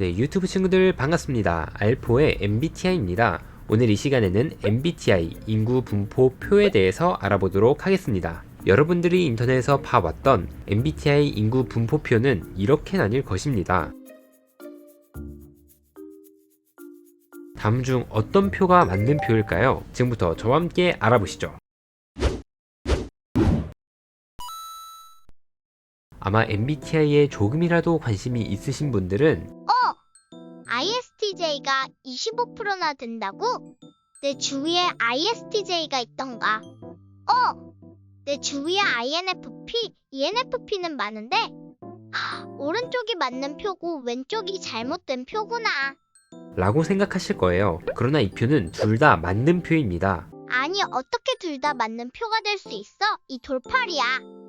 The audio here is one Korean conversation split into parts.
네, 유튜브 친구들 반갑습니다. 알포의 MBTI입니다. 오늘 이 시간에는 MBTI 인구 분포 표에 대해서 알아보도록 하겠습니다. 여러분들이 인터넷에서 봐왔던 MBTI 인구 분포표는 이렇게 나뉠 것입니다. 다음 중 어떤 표가 맞는 표일까요? 지금부터 저와 함께 알아보시죠. 아마 MBTI에 조금이라도 관심이 있으신 분들은 ISTJ가 25%나 된다고? 내 주위에 ISTJ가 있던가? 내 주위에 INFP, ENFP는 많은데 오른쪽이 맞는 표고 왼쪽이 잘못된 표구나. 라고 생각하실 거예요. 그러나 이 표는 둘 다 맞는 표입니다. 아니 어떻게 둘 다 맞는 표가 될 수 있어? 이 돌팔이야.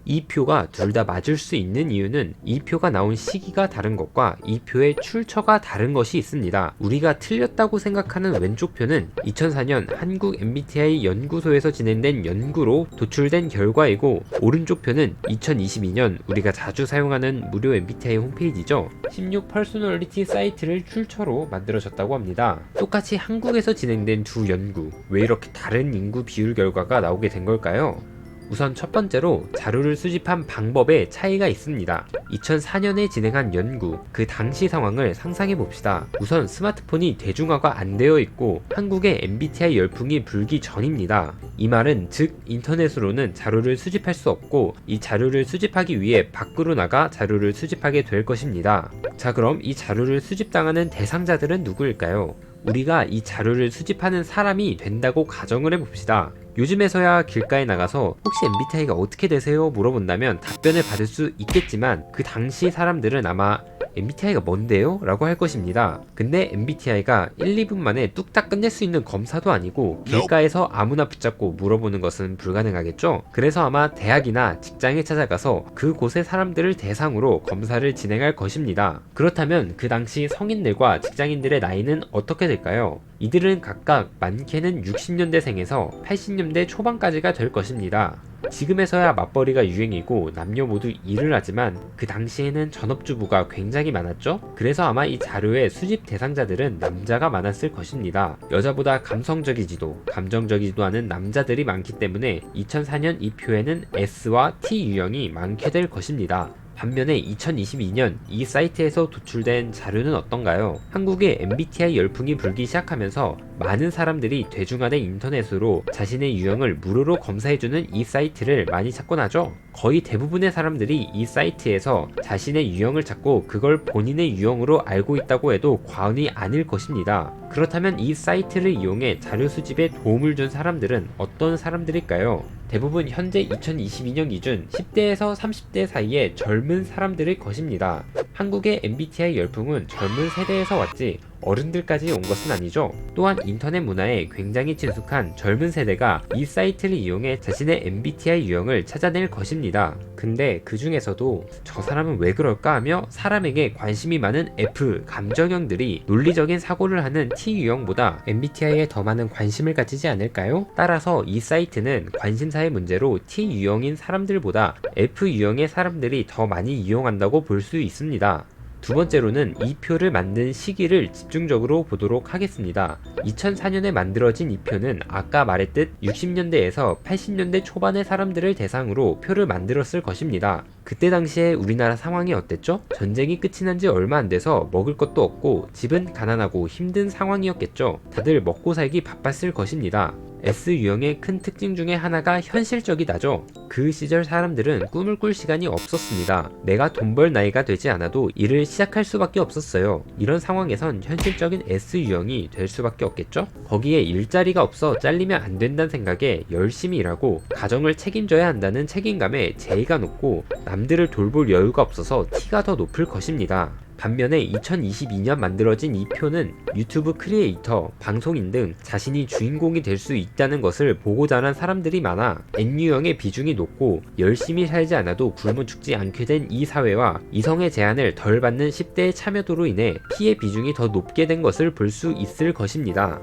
이 표가 둘 다 맞을 수 있는 이유는 이 표가 나온 시기가 다른 것과 이 표의 출처가 다른 것이 있습니다. 우리가 틀렸다고 생각하는 왼쪽 표는 2004년 한국 MBTI 연구소에서 진행된 연구로 도출된 결과이고, 오른쪽 표는 2022년 우리가 자주 사용하는 무료 MBTI 홈페이지죠. 16 퍼스널리티 사이트를 출처로 만들어졌다고 합니다. 똑같이 한국에서 진행된 두 연구, 왜 이렇게 다른 인구 비율 결과가 나오게 된 걸까요? 우선 첫 번째로 자료를 수집한 방법에 차이가 있습니다. 2004년에 진행한 연구, 그 당시 상황을 상상해 봅시다. 우선 스마트폰이 대중화가 안 되어 있고 한국에 MBTI 열풍이 불기 전입니다. 이 말은 즉 인터넷으로는 자료를 수집할 수 없고, 이 자료를 수집하기 위해 밖으로 나가 자료를 수집하게 될 것입니다. 자, 그럼 이 자료를 수집당하는 대상자들은 누구일까요? 우리가 이 자료를 수집하는 사람이 된다고 가정을 해봅시다. 요즘에서야 길가에 나가서 혹시 MBTI가 어떻게 되세요? 물어본다면 답변을 받을 수 있겠지만, 그 당시 사람들은 아마 MBTI가 뭔데요? 라고 할 것입니다. 근데 MBTI가 1, 2분 만에 뚝딱 끝낼 수 있는 검사도 아니고 길가에서 아무나 붙잡고 물어보는 것은 불가능하겠죠? 그래서 아마 대학이나 직장에 찾아가서 그곳의 사람들을 대상으로 검사를 진행할 것입니다. 그렇다면 그 당시 성인들과 직장인들의 나이는 어떻게 될까요? 이들은 각각 많게는 60년대생에서 80년대 초반까지가 될 것입니다. 지금에서야 맞벌이가 유행이고 남녀 모두 일을 하지만 그 당시에는 전업주부가 굉장히 많았죠? 그래서 아마 이 자료의 수집 대상자들은 남자가 많았을 것입니다. 여자보다 감성적이지도 감정적이지도 않은 남자들이 많기 때문에 2004년 이 표에는 S와 T 유형이 많게 될 것입니다. 반면에 2022년 이 사이트에서 도출된 자료는 어떤가요? 한국에 MBTI 열풍이 불기 시작하면서 많은 사람들이 대중화된 인터넷으로 자신의 유형을 무료로 검사해주는 이 사이트를 많이 찾곤 하죠. 거의 대부분의 사람들이 이 사이트에서 자신의 유형을 찾고 그걸 본인의 유형으로 알고 있다고 해도 과언이 아닐 것입니다. 그렇다면 이 사이트를 이용해 자료 수집에 도움을 준 사람들은 어떤 사람들일까요? 대부분 현재 2022년 기준 10대에서 30대 사이의 젊은 사람들일 것입니다. 한국의 MBTI 열풍은 젊은 세대에서 왔지 어른들까지 온 것은 아니죠. 또한 인터넷 문화에 굉장히 친숙한 젊은 세대가 이 사이트를 이용해 자신의 MBTI 유형을 찾아낼 것입니다. 근데 그 중에서도 저 사람은 왜 그럴까 하며 사람에게 관심이 많은 F 감정형들이 논리적인 사고를 하는 T 유형보다 MBTI에 더 많은 관심을 가지지 않을까요? 따라서 이 사이트는 관심사의 문제로 T 유형인 사람들보다 F 유형의 사람들이 더 많이 이용한다고 볼 수 있습니다. 두 번째로는 이 표를 만든 시기를 집중적으로 보도록 하겠습니다. 2004년에 만들어진 이 표는 아까 말했듯 60년대에서 80년대 초반의 사람들을 대상으로 표를 만들었을 것입니다. 그때 당시에 우리나라 상황이 어땠죠? 전쟁이 끝이 난 지 얼마 안 돼서 먹을 것도 없고 집은 가난하고 힘든 상황이었겠죠. 다들 먹고 살기 바빴을 것입니다. S 유형의 큰 특징 중에 하나가 현실적이다죠. 그 시절 사람들은 꿈을 꿀 시간이 없었습니다. 내가 돈 벌 나이가 되지 않아도 일을 시작할 수밖에 없었어요. 이런 상황에선 현실적인 S 유형이 될 수밖에 없겠죠? 거기에 일자리가 없어 잘리면 안 된다는 생각에 열심히 일하고 가정을 책임져야 한다는 책임감에 제의가 높고 남들을 돌볼 여유가 없어서 T가 더 높을 것입니다. 반면에 2022년 만들어진 이 표는 유튜브 크리에이터, 방송인 등 자신이 주인공이 될 수 있다는 것을 보고 자란 사람들이 많아 N유형의 비중이 높고 열심히 살지 않아도 굶어 죽지 않게 된 이 사회와 이성의 제한을 덜 받는 10대의 참여도로 인해 T의 비중이 더 높게 된 것을 볼 수 있을 것입니다.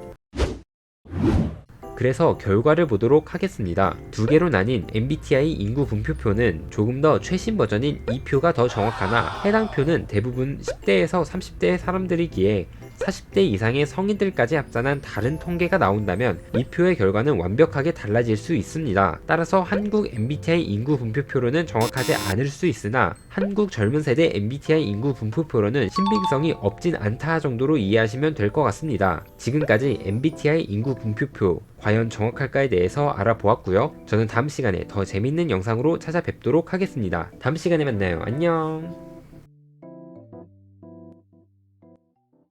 그래서 결과를 보도록 하겠습니다. 두 개로 나뉜 MBTI 인구 분포표는 조금 더 최신 버전인 2표가 더 정확하나 해당 표는 대부분 10대에서 30대의 사람들이기에 40대 이상의 성인들까지 합산한 다른 통계가 나온다면 이 표의 결과는 완벽하게 달라질 수 있습니다. 따라서 한국 MBTI 인구 분포표로는 정확하지 않을 수 있으나 한국 젊은 세대 MBTI 인구 분포표로는 신빙성이 없진 않다 정도로 이해하시면 될 것 같습니다. 지금까지 MBTI 인구 분포표 과연 정확할까에 대해서 알아보았고요. 저는 다음 시간에 더 재밌는 영상으로 찾아뵙도록 하겠습니다. 다음 시간에 만나요. 안녕.